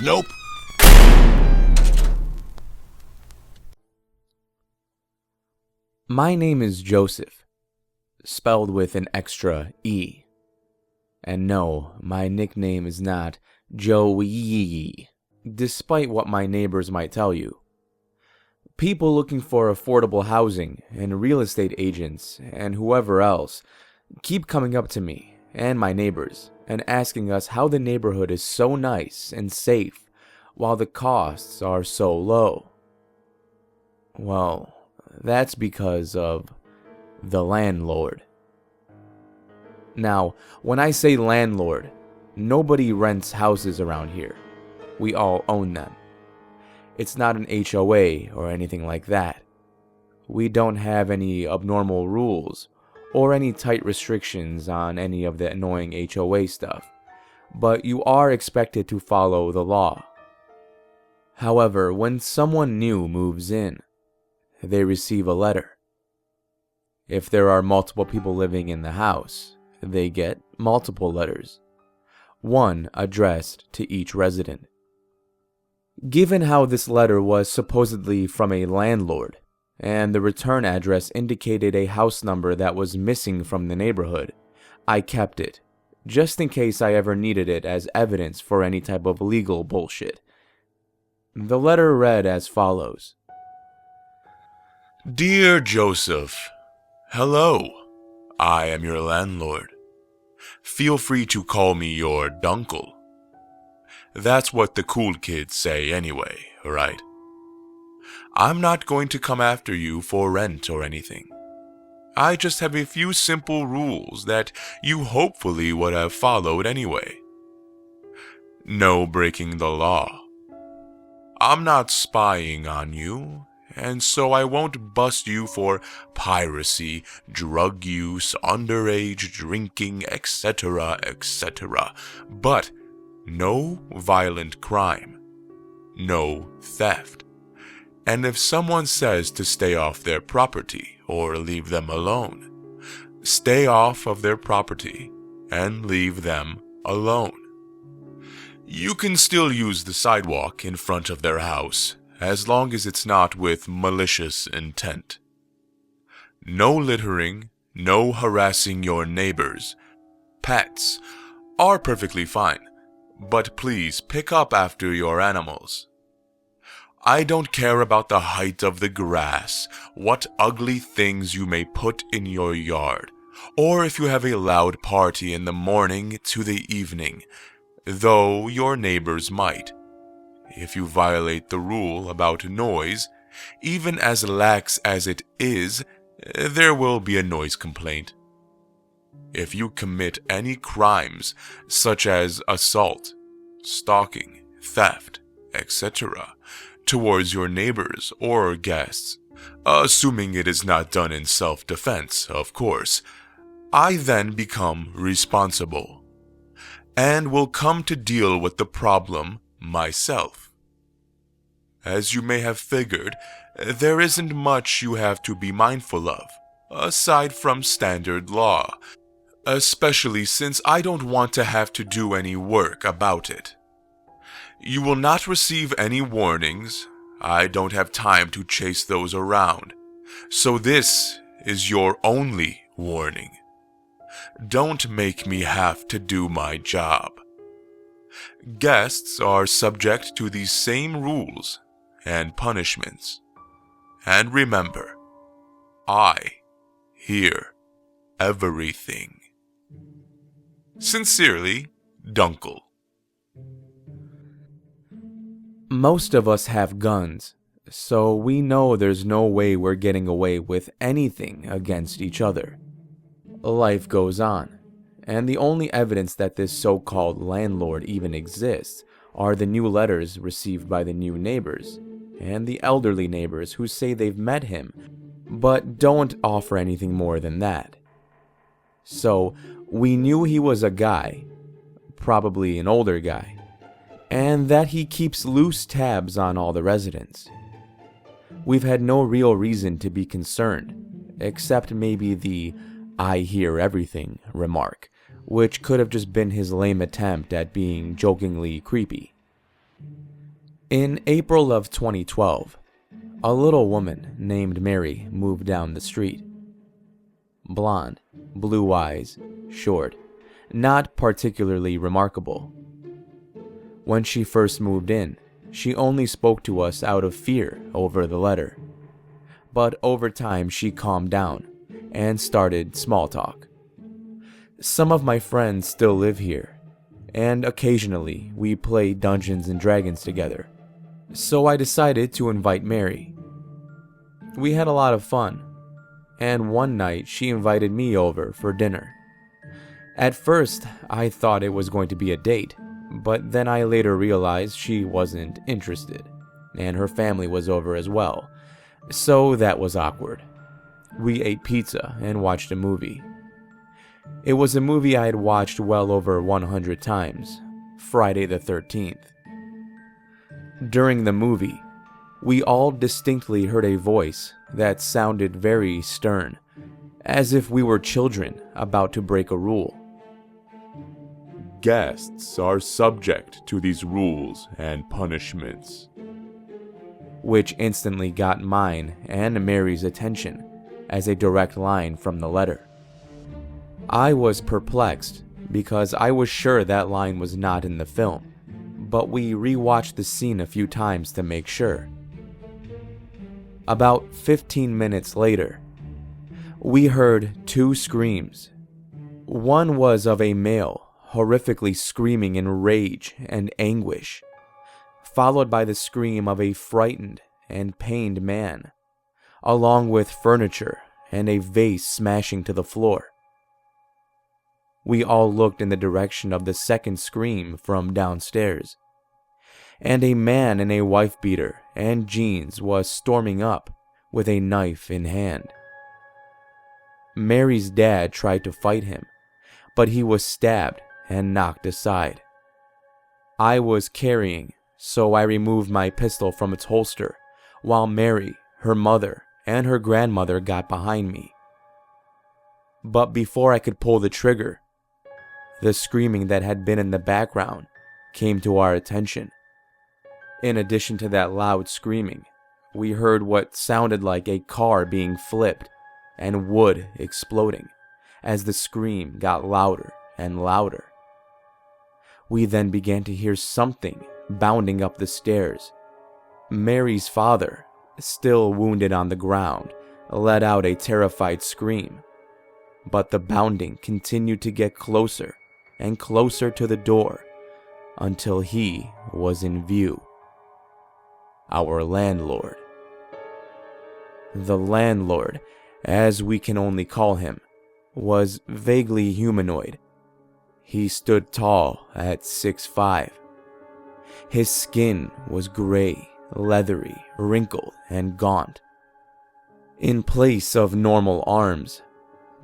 Nope. My name is Joseph, spelled with an extra E. And no, my nickname is not Joey, despite what my neighbors might tell you. People looking for affordable housing and real estate agents and whoever else keep coming up to me and my neighbors and asking us how the neighborhood is so nice and safe while the costs are so low. Well, that's because of the landlord. Now, when I say landlord, nobody rents houses around here. We all own them. It's not an HOA or anything like that. We don't have any abnormal rules or any tight restrictions on any of the annoying HOA stuff, but you are expected to follow the law. However, when someone new moves in, they receive a letter. If there are multiple people living in the house, they get multiple letters, one addressed to each resident. Given how this letter was supposedly from a landlord, and the return address indicated a house number that was missing from the neighborhood, I kept it, just in case I ever needed it as evidence for any type of legal bullshit. The letter read as follows. Dear Joseph, hello. I am your landlord. Feel free to call me your dunkle. That's what the cool kids say anyway, right? I'm not going to come after you for rent or anything. I just have a few simple rules that you hopefully would have followed anyway. No breaking the law. I'm not spying on you, and so I won't bust you for piracy, drug use, underage drinking, etc., etc. But no violent crime. No theft. And if someone says to stay off their property or leave them alone, stay off of their property and leave them alone. You can still use the sidewalk in front of their house, as long as it's not with malicious intent. No littering, no harassing your neighbors. Pets are perfectly fine, but please pick up after your animals. I don't care about the height of the grass, what ugly things you may put in your yard, or if you have a loud party in the morning to the evening, though your neighbors might. If you violate the rule about noise, even as lax as it is, there will be a noise complaint. If you commit any crimes, such as assault, stalking, theft, etc., towards your neighbors or guests, assuming it is not done in self-defense, of course, I then become responsible, and will come to deal with the problem myself. As you may have figured, there isn't much you have to be mindful of, aside from standard law, especially since I don't want to have to do any work about it. You will not receive any warnings. I don't have time to chase those around, so this is your only warning. Don't make me have to do my job. Guests are subject to these same rules and punishments. And remember, I hear everything. Sincerely, Dunkle. Most of us have guns, so we know there's no way we're getting away with anything against each other. Life goes on, and the only evidence that this so-called landlord even exists are the new letters received by the new neighbors, and the elderly neighbors who say they've met him, but don't offer anything more than that. So, we knew he was a guy, probably an older guy, and that he keeps loose tabs on all the residents. We've had no real reason to be concerned, except maybe the "I hear everything" remark, which could have just been his lame attempt at being jokingly creepy. In April of 2012, a little woman named Mary moved down the street. Blonde, blue eyes, short, not particularly remarkable. When she first moved in, she only spoke to us out of fear over the letter. But over time she calmed down and started small talk. Some of my friends still live here, and occasionally we play Dungeons and Dragons together. So I decided to invite Mary. We had a lot of fun, and one night she invited me over for dinner. At first, I thought it was going to be a date, but then I later realized she wasn't interested, and her family was over as well, so that was awkward. We ate pizza and watched a movie. It was a movie I had watched well over 100 times, Friday the 13th. During the movie, we all distinctly heard a voice that sounded very stern, as if we were children about to break a rule. Guests are subject to these rules and punishments. Which instantly got mine and Mary's attention as a direct line from the letter. I was perplexed because I was sure that line was not in the film, but we rewatched the scene a few times to make sure. About 15 minutes later, we heard two screams. One was of a male horrifically screaming in rage and anguish, followed by the scream of a frightened and pained man, along with furniture and a vase smashing to the floor. We all looked in the direction of the second scream from downstairs, and a man in a wife beater and jeans was storming up with a knife in hand. Mary's dad tried to fight him, but he was stabbed and knocked aside. I was carrying, so I removed my pistol from its holster, while Mary, her mother, and her grandmother got behind me. But before I could pull the trigger, the screaming that had been in the background came to our attention. In addition to that loud screaming, we heard what sounded like a car being flipped and wood exploding as the scream got louder and louder. We then began to hear something bounding up the stairs. Mary's father, still wounded on the ground, let out a terrified scream, but the bounding continued to get closer and closer to the door until he was in view. Our landlord. The landlord, as we can only call him, was vaguely humanoid. He stood tall at 6'5". His skin was gray, leathery, wrinkled, and gaunt. In place of normal arms,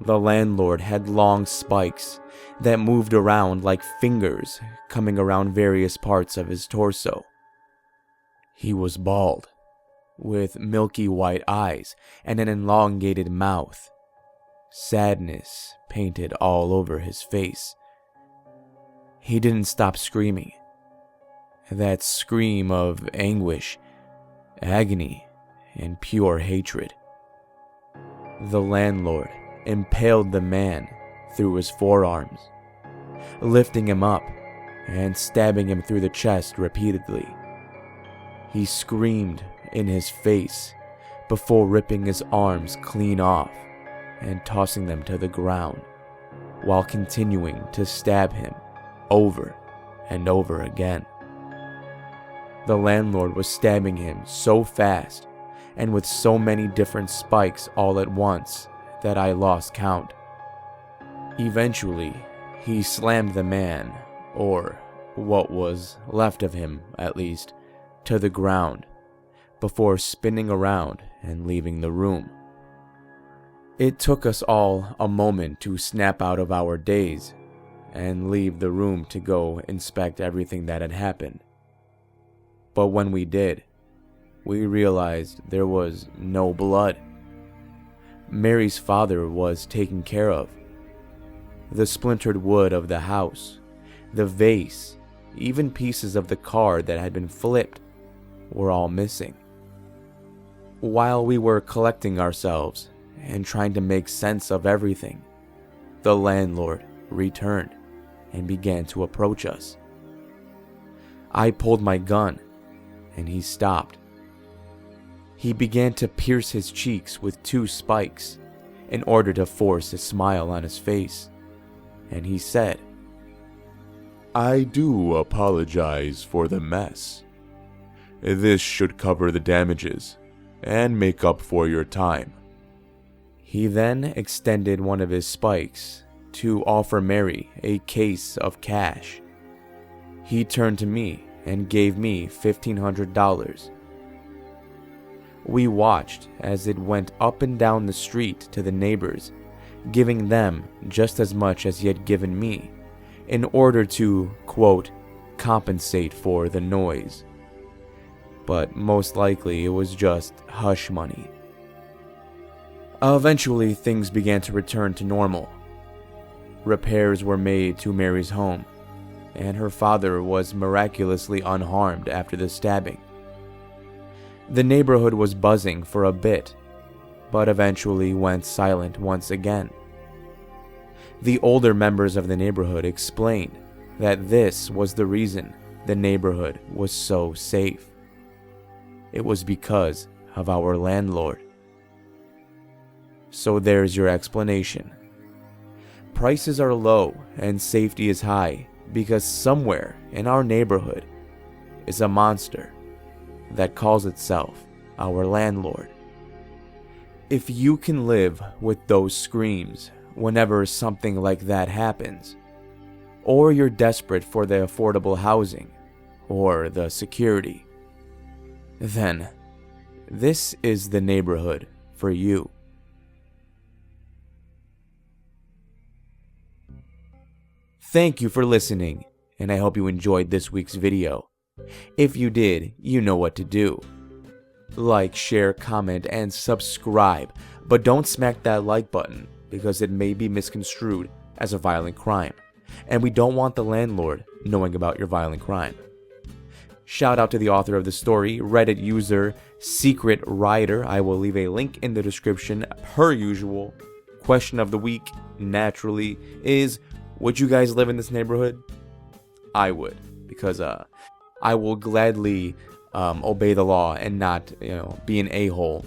the landlord had long spikes that moved around like fingers coming around various parts of his torso. He was bald, with milky white eyes and an elongated mouth. Sadness painted all over his face. He didn't stop screaming. That scream of anguish, agony, and pure hatred. The landlord impaled the man through his forearms, lifting him up and stabbing him through the chest repeatedly. He screamed in his face before ripping his arms clean off and tossing them to the ground, while continuing to stab him over and over again. The landlord was stabbing him so fast and with so many different spikes all at once that I lost count. Eventually, he slammed the man, or what was left of him at least, to the ground before spinning around and leaving the room. It took us all a moment to snap out of our daze and leave the room to go inspect everything that had happened. But when we did, we realized there was no blood. Mary's father was taken care of. The splintered wood of the house, the vase, even pieces of the car that had been flipped were all missing. While we were collecting ourselves and trying to make sense of everything, the landlord returned and began to approach us. I pulled my gun and he stopped. He began to pierce his cheeks with 2 spikes in order to force a smile on his face, and he said, I do apologize for the mess. This should cover the damages and make up for your time. He then extended one of his spikes to offer Mary a case of cash. He turned to me and gave me $1,500. We watched as it went up and down the street to the neighbors, giving them just as much as he had given me, in order to, quote, compensate for the noise. But most likely it was just hush money. Eventually things began to return to normal. Repairs were made to Mary's home, and her father was miraculously unharmed after the stabbing. The neighborhood was buzzing for a bit, but eventually went silent once again. The older members of the neighborhood explained that this was the reason the neighborhood was so safe. It was because of our landlord. So there's your explanation. Prices are low and safety is high because somewhere in our neighborhood is a monster that calls itself our landlord. If you can live with those screams whenever something like that happens, or you're desperate for the affordable housing or the security, then this is the neighborhood for you. Thank you for listening, and I hope you enjoyed this week's video. If you did, you know what to do. Like, share, comment, and subscribe, but don't smack that like button because it may be misconstrued as a violent crime, and we don't want the landlord knowing about your violent crime. Shout out to the author of the story, Reddit user Secretrider. I will leave a link in the description per usual. Question of the week, naturally, is would you guys live in this neighborhood? I would, because I will gladly obey the law and not, be an a-hole,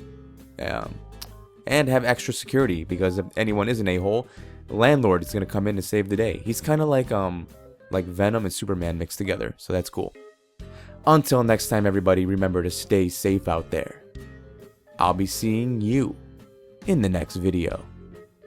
and have extra security, because if anyone is an a-hole, the landlord is gonna come in to save the day. He's kind of like Venom and Superman mixed together, so that's cool. Until next time, everybody, remember to stay safe out there. I'll be seeing you in the next video.